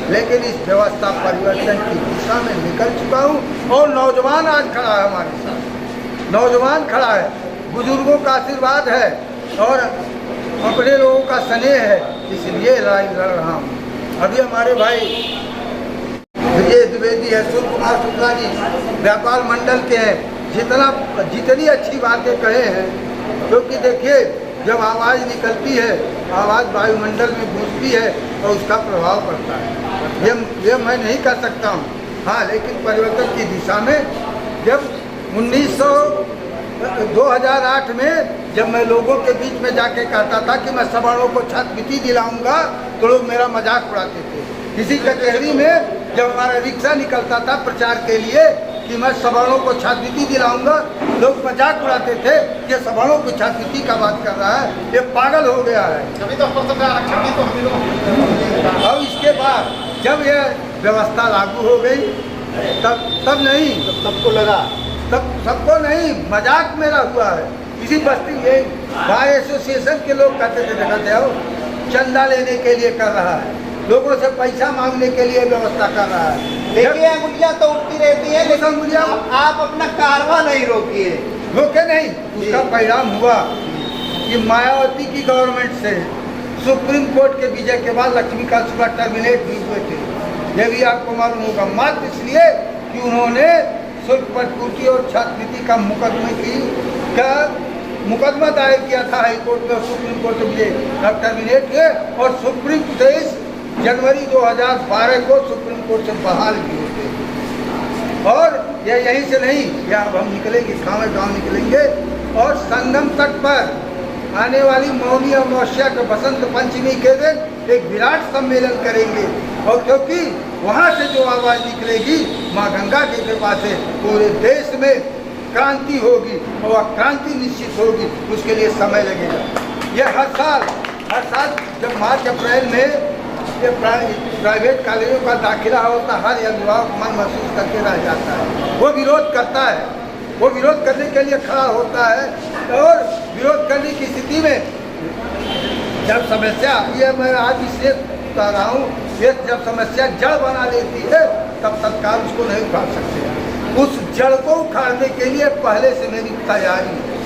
लेकिन इस व्यवस्था परिवर्तन की दिशा में निकल चुका हूँ और नौजवान आज खड़ा है हमारे साथ, नौजवान खड़ा है, बुजुर्गों का आशीर्वाद है और अपने लोगों का स्नेह है, इसलिए लड़ाई लड़ रहा हूँ। अभी हमारे भाई विजय द्विवेदी है, सुर कुमार शुक्ला जी व्यापार मंडल के हैं, जितनी अच्छी बातें कहे हैं, क्योंकि देखिए जब आवाज़ निकलती है, आवाज़ वायुमंडल में गूंजती है और उसका प्रभाव पड़ता है। ये मैं नहीं कर सकता हूँ, हाँ, लेकिन परिवर्तन की दिशा में जब 2008 में जब मैं लोगों के बीच में जाके कहता था कि मैं सवर्णों को छात्रवृत्ति दिलाऊंगा, तो लोग मेरा मजाक उड़ाते थे। इसी कचहरी में जब हमारा रिक्शा निकलता था प्रचार के लिए कि मैं सवर्णों को छात्रवृत्ति दिलाऊंगा, लोग मजाक उड़ाते थे, ये सवर्णों की छात्रवृत्ति का बात कर रहा है, ये पागल हो गया है। अब इसके बाद जब ये व्यवस्था लागू हो गई तब नहीं, सबको लगा, तब सबको नहीं, मजाक मेरा हुआ है। इसी बस्ती में बार एसोसिएशन के लोग कहते थे, देखते हो चंदा लेने के लिए कर रहा है, लोगों से पैसा मांगने के लिए व्यवस्था कर रहा है। देखिए अंगुलियां तो उठती रहती है, लेकिन अंगुलियां आप अपना कारवा नहीं रोकिए। रोके नहीं, उसका परिणाम हुआ कि मायावती की गवर्नमेंट से सुप्रीम कोर्ट के विजय के बाद लक्ष्मीकांत शुक्ला टर्मिनेट भी हुए थे। ये भी आपको मालूम होगा, मात्र इसलिए कि उन्होंने शुल्क प्रतिपूर्ति और छात्रवृत्ति का मुकदमा दायर किया था हाईकोर्ट में, सुप्रीम कोर्ट में टर्मिनेट हुए और सुप्रीम 23 जनवरी 2012 को सुप्रीम कोर्ट से बहाल भी होते। और ये यहीं से नहीं, या अब हम निकलेंगे गाँव निकलेंगे और संगम तट पर आने वाली मौनी अमावस्या के बसंत पंचमी के दिन एक विराट सम्मेलन करेंगे, और क्योंकि वहाँ से जो आवाज़ निकलेगी माँ गंगा की कृपा से पूरे देश में क्रांति होगी और क्रांति निश्चित होगी, उसके लिए समय लगेगा। ये हर साल जब मार्च अप्रैल में ये प्राइवेट कॉलेजों का दाखिला होता है, हर अभिभावक मन महसूस करके रह जाता है, वो विरोध करता है, वो विरोध करने के लिए खड़ा होता है। और विरोध करने की स्थिति में जब समस्या, ये मैं आज इसलिए बता रहा हूँ, ये जब समस्या जड़ बना लेती है तब तत्काल उसको नहीं उखाड़ सकते। उस जड़ को उखाड़ने के लिए पहले से मेरी तैयारी है,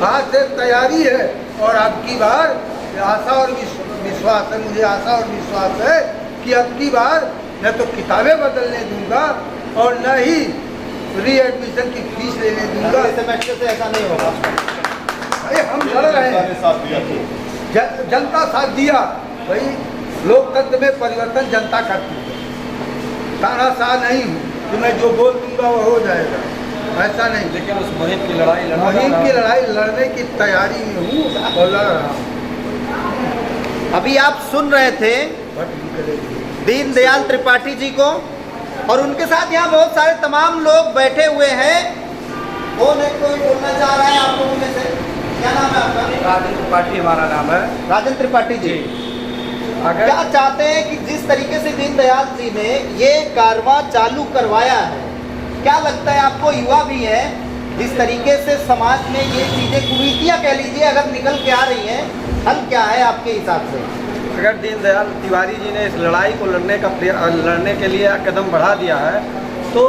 आज से तैयारी है। और अब की बार आशा और विश्वास है, मुझे आशा और विश्वास है कि अब की बार न तो किताबें बदलने दूंगा और न ही रीएडमिशन की फीस लेने दूंगा। सेमेस्टर से ऐसा नहीं होगा। अरे हम लड़ रहे हैं, जनता साथ दिया। भाई लोकतंत्र में परिवर्तन जनता करती है, तानाशाह नहीं हूँ कि मैं जो बोल दूंगा वो हो जाएगा, ऐसा नहीं। लेकिन उस मुहिम की लड़ाई लड़ने की तैयारी में हूँ और लड़ रहा हूँ। अभी आप सुन रहे थे दीनदयाल त्रिपाठी जी को, और उनके साथ यहाँ बहुत सारे तमाम लोग बैठे हुए हैं। कौन है, कोई बोलना चाह रहा है आप लोगों में से? क्या नाम है आपका? राजेंद्र त्रिपाठी हमारा नाम है। राजेंद्र त्रिपाठी जी, अगर क्या चाहते हैं कि जिस तरीके से दीनदयाल जी ने ये कारवां चालू करवाया है, क्या लगता है आपको, युवा भी है, जिस तरीके से समाज में ये चीजें कुरीतियाँ कह लीजिए अगर निकल के आ रही हैं, हल क्या है आपके हिसाब से? अगर दीनदयाल तिवारी जी ने इस लड़ाई को लड़ने के लिए कदम बढ़ा दिया है, तो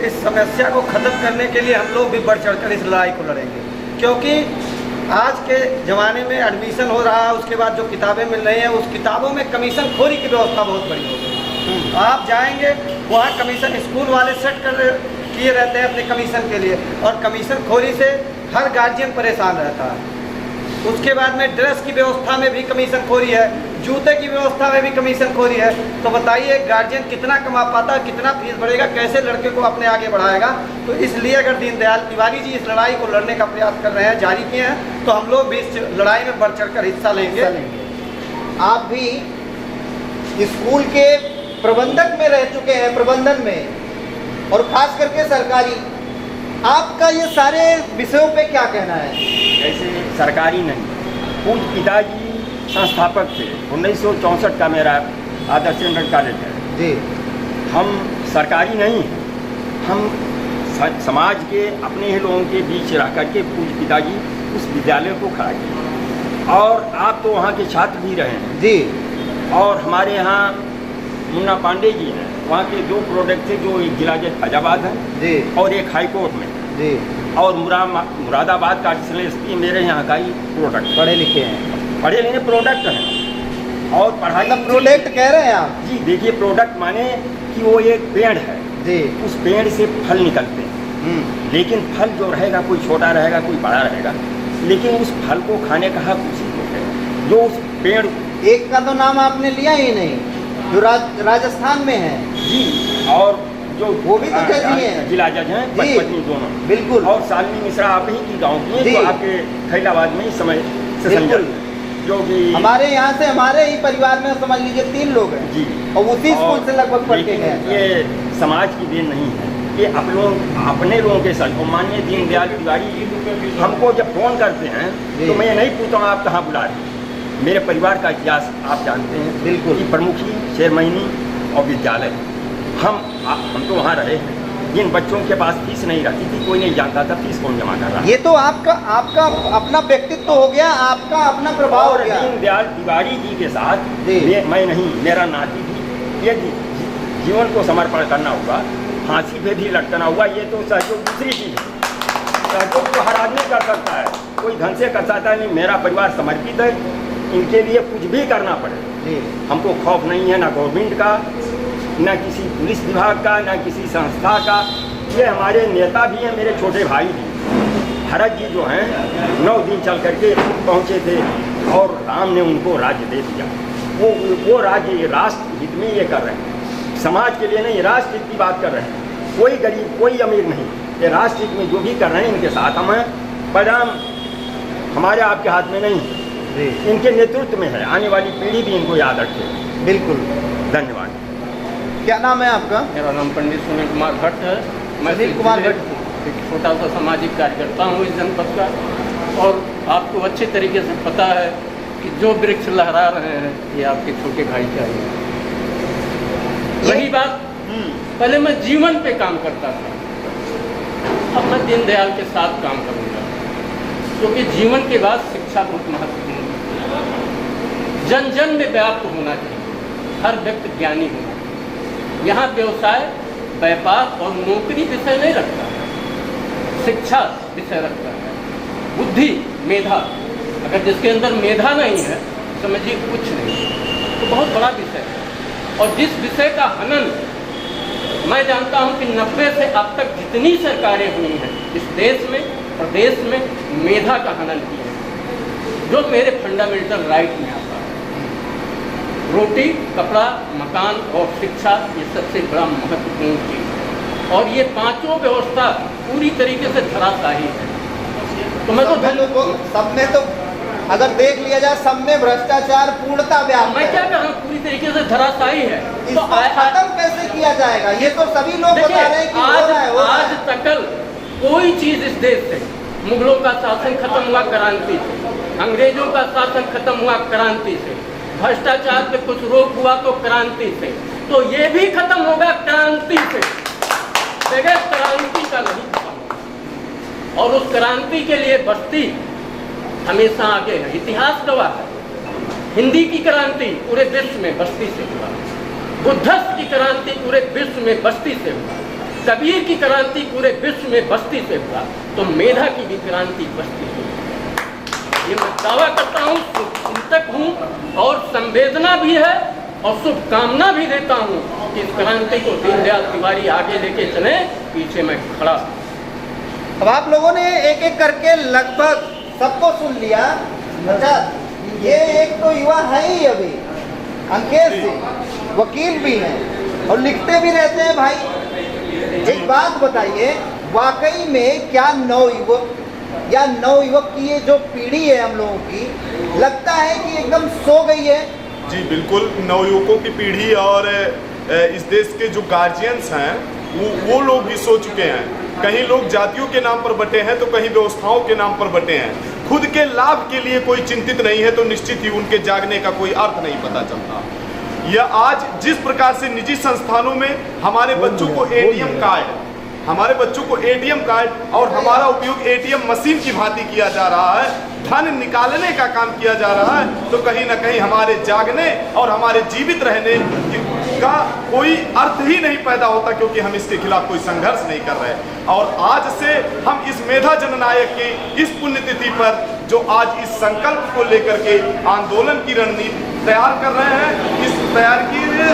इस समस्या को ख़त्म करने के लिए हम लोग भी बढ़ चढ़कर इस लड़ाई को लड़ेंगे। क्योंकि आज के ज़माने में एडमिशन हो रहा है, उसके बाद जो किताबें मिल रही हैं, उस किताबों में कमीशन खोरी की व्यवस्था बहुत बड़ी हो गई। आप जाएंगे वहाँ कमीशन स्कूल वाले सेट किए रहते हैं अपने कमीशन के लिए, और कमीशन खोरी से हर गार्जियन परेशान रहता है। उसके बाद में ड्रेस की व्यवस्था में भी कमीशन खोरी है, जूते की व्यवस्था में भी कमीशन खोरी है। तो बताइए गार्जियन कितना कमा पाता है, कितना फीस बढ़ेगा, कैसे लड़के को अपने आगे बढ़ाएगा। तो इसलिए अगर दीनदयाल तिवारी जी इस लड़ाई को लड़ने का प्रयास कर रहे हैं, जारी किए हैं, तो हम लोग भी इस लड़ाई में बढ़ चढ़ कर हिस्सा लेंगे। आप भी स्कूल के प्रबंधक में रह चुके हैं, प्रबंधन में, और खास करके सरकारी, आपका ये सारे विषयों पे क्या कहना है? ऐसे सरकारी नहीं, पूज्य पिताजी संस्थापक थे। 1964 का मेरा आदर्श इंटर कॉलेज है जी। हम सरकारी नहीं, हम समाज के अपने ही लोगों के बीच रह करके पूज्य पिताजी उस विद्यालय को खड़ा किए। और आप तो वहाँ के छात्र भी रहे हैं जी, और हमारे यहाँ मुन्ना पांडे जी हैं, वहाँ के 2 प्रोडक्ट थे, जो एक जिला जज फैजाबाद है जी और एक हाई कोर्ट में, जी। और मुरादाबाद का एसपी मेरे यहाँ का ही प्रोडक्ट। पढ़े लिखे हैं, पढ़े लिखे प्रोडक्ट हैं और पढ़ाई। मतलब प्रोडक्ट कह रहे हैं आप? जी देखिए, प्रोडक्ट माने कि वो एक पेड़ है जी। उस पेड़ से फल निकलते हैं, लेकिन फल जो रहेगा कोई छोटा रहेगा कोई बड़ा रहेगा, लेकिन उस फल को खाने का हक उसी को है जो उस पेड़। एक का तो नाम आपने लिया ही नहीं, जो राजस्थान में है जी, और जो वो भी तो जज ही हैं, जिला जज हैं, जी। पत्नी दोनों। बिल्कुल। और शालिनी मिश्रा आप ही की गाँव की जी। है, जो आपके खैलाबाद में ही समय से बिल्कुल। संजय, जो कि हमारे यहाँ से, हमारे ही परिवार में समझ लीजिए 3 लोग हैं जी, और उसी स्कूल से लगभग पढ़ के लेकिन गए। ये समाज की देन नहीं है, ये आप लोग अपने लोगों के साथ। माननीय दीनदयाल तिवारी हमको जब फोन करते हैं जी। तो मैं नहीं पूछता हूँ आप कहाँ बुला रहे हैं। मेरे परिवार का इतिहास आप जानते हैं, बिल्कुल। कि प्रमुखी, शेरमहीनी और विद्यालय, हम तो वहाँ रहे हैं। जिन बच्चों के पास फीस नहीं रहती थी, कोई नहीं जानता था फीस कौन जमा कर रहा है। ये तो आपका अपना व्यक्तित्व हो गया, आपका अपना प्रभाव हो और गया। दीनदयाल तिवारी जी के साथ जी। मैं नहीं, मेरा नाती भी, ये जीवन को समर्पण करना हुआ, फांसी पे भी लटकना हुआ, ये तो सहयोग दूसरी चीज़ है। सहयोग तो हर आदमी कर सकता है, कोई धन से कर सकता है नहीं। मेरा परिवार समर्पित है, इनके लिए कुछ भी करना पड़े, जी। हमको खौफ नहीं है, ना गवर्नमेंट का, ना किसी पुलिस विभाग का, ना किसी संस्था का। ये हमारे नेता भी हैं, मेरे छोटे भाई भी। भरत जी जो हैं 9 दिन चल करके पहुँचे थे और राम ने उनको राज्य दे दिया। वो राज्य राष्ट्र हित में ये कर रहे हैं, समाज के लिए नहीं, राष्ट्र हित की बात कर रहे हैं। कोई गरीब कोई अमीर नहीं, ये राष्ट्र हित में जो भी कर रहे हैं इनके साथ हम हैं। परिणाम हमारे आपके हाथ में नहीं, इनके नेतृत्व में है। आने वाली पीढ़ी भी इनको याद रखे। बिल्कुल। धन्यवाद। क्या नाम है आपका? मेरा नाम पंडित सुनील कुमार भट्ट है। मैं सुनील कुमार भट्ट, एक छोटा सा सामाजिक कार्यकर्ता हूँ इस जनपद का। और आपको अच्छे तरीके से पता है कि जो वृक्ष लहरा रहे हैं ये आपके छोटे भाई चाहिए। वही बात, पहले मैं जीवन पे काम करता था, अब मैं दीनदयाल के साथ काम करूँगा, क्योंकि जीवन के बाद शिक्षा बहुत महत्वपूर्ण है। जन जन में व्याप्त होना चाहिए, हर व्यक्ति ज्ञानी होना चाहिए। यहाँ व्यवसाय, व्यापार और नौकरी विषय नहीं रखता है, शिक्षा विषय रखता है। बुद्धि, मेधा, अगर जिसके अंदर मेधा नहीं है समझिए कुछ नहीं, तो बहुत बड़ा विषय है। और जिस विषय का हनन मैं जानता हूं कि 90 से अब तक जितनी सरकारें हुई हैं इस देश में, प्रदेश में, मेधा का हनन किया है, जो मेरे फंडामेंटल राइट में आता है। रोटी, कपड़ा, मकान और शिक्षा, ये सबसे बड़ा महत्वपूर्ण चीज़ है। और ये पांचों व्यवस्था पूरी तरीके से धराशायी है। तो मैं तो सब में तो अगर देख लिया जाए, सब में भ्रष्टाचार पूर्णता व्याप्त मैं है। क्या कह रहा हूँ, पूरी तरीके से धराशायी है। इसको खत्म कैसे किया जाएगा? ये तो सभी लोग बता रहे हैं कि हो रहा है। आज तक कोई चीज इस देश से, मुगलों का शासन खत्म हुआ क्रांति से, अंग्रेजों का शासन खत्म हुआ क्रांति से, भ्रष्टाचार पे कुछ रोक हुआ तो क्रांति से, तो ये भी खत्म होगा क्रांति से, बगैर क्रांति का नहीं खत्म होगा। और उस क्रांति के लिए बस्ती हमेशा आगे है, इतिहास गवाह है। हिंदी की क्रांति पूरे विश्व में बस्ती से हुआ, बुद्धस्त की क्रांति पूरे विश्व में बस्ती से हुआ, कबीर की क्रांति पूरे विश्व में बस्ती से हुआ, तो मेधा की भी क्रांति बस्ती से हुई। ये मैं दावा करता हूँ, चिंतक हूँ और संवेदना भी है और शुभकामना भी देता हूँ कि इस क्रांति को दीनदयाल तिवारी आगे लेके चले, पीछे मैं खड़ा। अब आप लोगों ने एक एक करके लगभग सबको सुन लिया। अच्छा, ये एक तो युवा है ही अभी, अंकेश जी वकील भी हैं और लिखते भी रहते हैं भाई। एक बात बताइए, वाकई में क्या नवयुवक या नवयुवक की ये जो पीढ़ी है हम लोगों की, लगता है कि एकदम सो गई है? जी बिल्कुल, नवयुवकों की पीढ़ी और इस देश के जो गार्जियंस हैं वो लोग भी सो चुके हैं। कहीं लोग जातियों के नाम पर बटे हैं तो कहीं व्यवस्थाओं के नाम पर बटे हैं। खुद के लाभ के लिए कोई चिंतित नहीं है तो निश्चित ही उनके जागने का कोई अर्थ नहीं पता चलता। यह आज जिस प्रकार से निजी संस्थानों में हमारे बच्चों को एटीएम कार्ड और हमारा उपयोग एटीएम मशीन की भांति किया जा रहा है, धन निकालने का काम किया जा रहा है, तो कहीं ना कहीं हमारे जागने और हमारे जीवित रहने का कोई अर्थ ही नहीं पैदा होता, क्योंकि हम इसके खिलाफ कोई संघर्ष नहीं कर रहे। और आज से हम इस मेधा जननायक की इस पुण्यतिथि पर जो आज इस संकल्प को लेकर के आंदोलन की रणनीति तैयार कर रहे हैं, इस तैयारी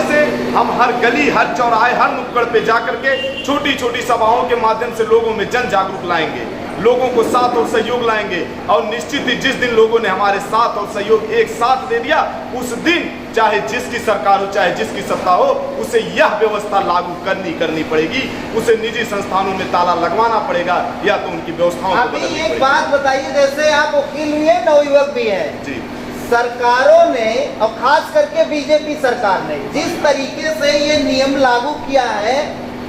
से हम हर गली, हर चौराहे, हर नुक्कड़ पे जाकर के छोटी छोटी सभाओं के माध्यम से लोगों में जन जागरूक लाएंगे, लोगों को साथ और सहयोग लाएंगे। और निश्चित ही जिस दिन लोगों ने हमारे साथ और सहयोग एक साथ दे दिया, उस दिन चाहे जिसकी सरकार हो, चाहे जिसकी सत्ता हो, उसे यह व्यवस्था लागू करनी पड़ेगी। उसे निजी संस्थानों में ताला लगवाना पड़ेगा या तो उनकी व्यवस्थाओं को अभी बदलनी एक पड़ेगी। बात बताइए, जैसे आप वकील भी है, नवयुवक भी है, जी, सरकारों ने और खास करके बीजेपी सरकार ने जिस तरीके से ये नियम लागू किया है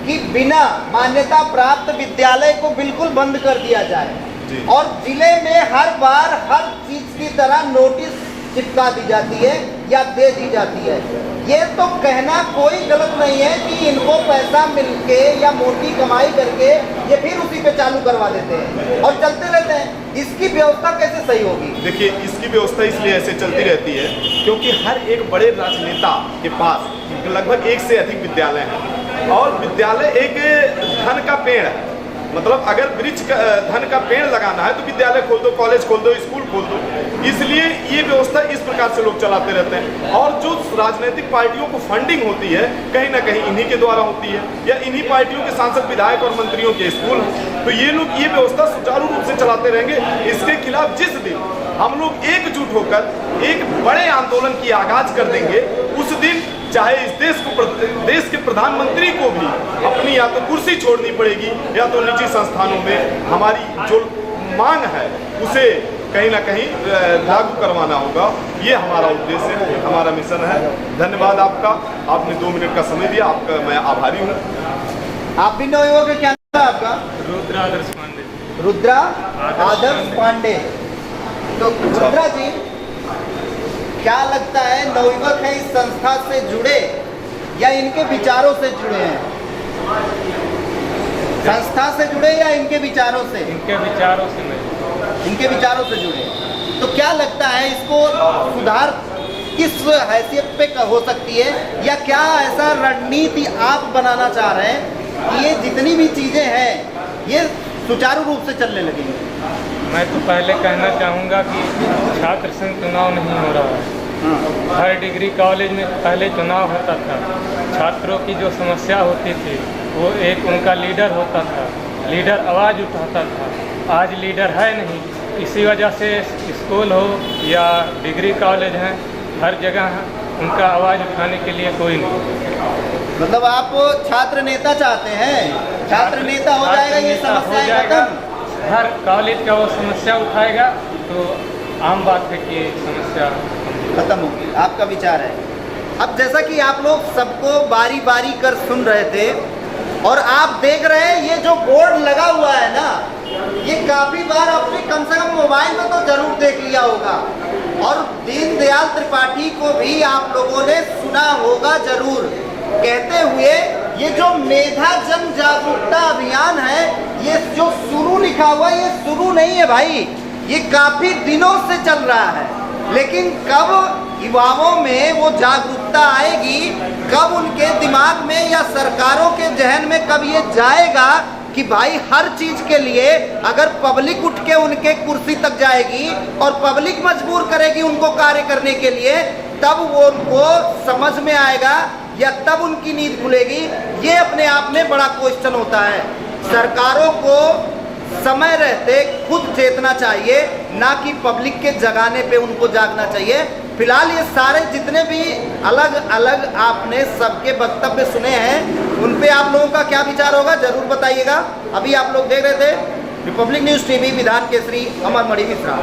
कि बिना मान्यता प्राप्त विद्यालय को बिल्कुल बंद कर दिया जाए, जी। और जिले में हर बार हर चीज की तरह नोटिस चिपका दी जाती है या दे दी जाती है, ये तो कहना कोई गलत नहीं है कि इनको पैसा मिलके या मोटी कमाई करके ये फिर उसी पे चालू करवा देते हैं और चलते रहते हैं। इसकी व्यवस्था कैसे सही होगी? देखिए, इसकी व्यवस्था इसलिए ऐसे चलती रहती है क्योंकि हर एक बड़े राजनेता के पास लगभग 1 से अधिक विद्यालय हैं, और विद्यालय एक धन का पेड़ है। मतलब अगर वृक्ष धन का पेड़ लगाना है तो विद्यालय खोल दो, कॉलेज खोल दो, स्कूल खोल दो। इसलिए ये व्यवस्था इस प्रकार से लोग चलाते रहते हैं। और जो राजनीतिक पार्टियों को फंडिंग होती है, कहीं ना कहीं इन्हीं के द्वारा होती है, या इन्हीं पार्टियों के सांसद, विधायक और मंत्रियों के स्कूल। तो ये लोग ये व्यवस्था सुचारू रूप से चलाते रहेंगे। इसके खिलाफ जिस दिन हम लोग एकजुट होकर एक बड़े आंदोलन की आगाज कर देंगे, उस दिन चाहे इस देश के प्रधानमंत्री को भी अपनी या तो कुर्सी छोड़नी पड़ेगी या तो निजी संस्थानों में हमारी जो मांग है उसे कहीं ना कहीं लागू करवाना होगा। ये हमारा उद्देश्य है, हमारा मिशन है। धन्यवाद आपका, आपने 2 मिनट का समय दिया, आपका मैं आभारी हूँ। आप भी नवयुवक है, क्या नाम है आपका? रुद्रा आदर्श पांडे। रुद्रा आदर्श पांडे। तो रुद्रा जी, क्या लगता है, नवयुवक है इस संस्था से जुड़े या इनके विचारों से जुड़े हैं? संस्था से जुड़े या इनके विचारों से? इनके विचारों से नहीं। इनके विचारों से जुड़े। तो क्या लगता है, इसको सुधार किस हैसियत पे हो सकती है, या क्या ऐसा रणनीति आप बनाना चाह रहे हैं कि ये जितनी भी चीजें हैं ये सुचारू रूप से चलने लगेंगी? मैं तो पहले कहना चाहूँगा कि छात्र संघ चुनाव नहीं हो रहा है। हर डिग्री कॉलेज में पहले चुनाव होता था, छात्रों की जो समस्या होती थी वो एक उनका लीडर होता था, लीडर आवाज़ उठाता था। आज लीडर है नहीं, इसी वजह से स्कूल हो या डिग्री कॉलेज हैं, हर जगह उनका आवाज़ उठाने के लिए कोई नहीं। मतलब आप छात्र नेता चाहते हैं? छात्र नेता हो जाएगा, ये समस्या खत्म। हर कॉलेज का वो समस्या उठाएगा तो आम बात है कि समस्या खत्म होगी। आपका विचार है। अब जैसा कि आप लोग सबको बारी बारी कर सुन रहे थे और आप देख रहे हैं, ये जो बोर्ड लगा हुआ है ना, ये काफी बार आपने कम से कम मोबाइल में तो जरूर देख लिया होगा, और दीनदयाल त्रिपाठी को भी आप लोगों ने सुना होगा जरूर कहते हुए, ये जो मेधा जन जागरूकता अभियान है, ये जो शुरू लिखा हुआ है, ये शुरू नहीं है भाई, ये काफी दिनों से चल रहा है। लेकिन कब युवाओं में वो जागरूकता आएगी, कब उनके दिमाग में या सरकारों के जहन में कब ये जाएगा कि भाई हर चीज के लिए अगर पब्लिक उठ के उनके कुर्सी तक जाएगी और पब्लिक मजबूर करेगी उनको कार्य करने के लिए, तब वो उनको समझ में आएगा या तब उनकी नींद खुलेगी। ये अपने आप में बड़ा क्वेश्चन होता है। सरकारों को समय रहते खुद चेतना चाहिए, ना कि पब्लिक के जगाने पे उनको जागना चाहिए। फिलहाल ये सारे जितने भी अलग अलग आपने सबके वक्तव्य सुने हैं, उन पे आप लोगों का क्या विचार होगा जरूर बताइएगा। अभी आप लोग देख रहे थे रिपब्लिक न्यूज़ टीवी, विधान केसरी, अमर मणि मिश्रा।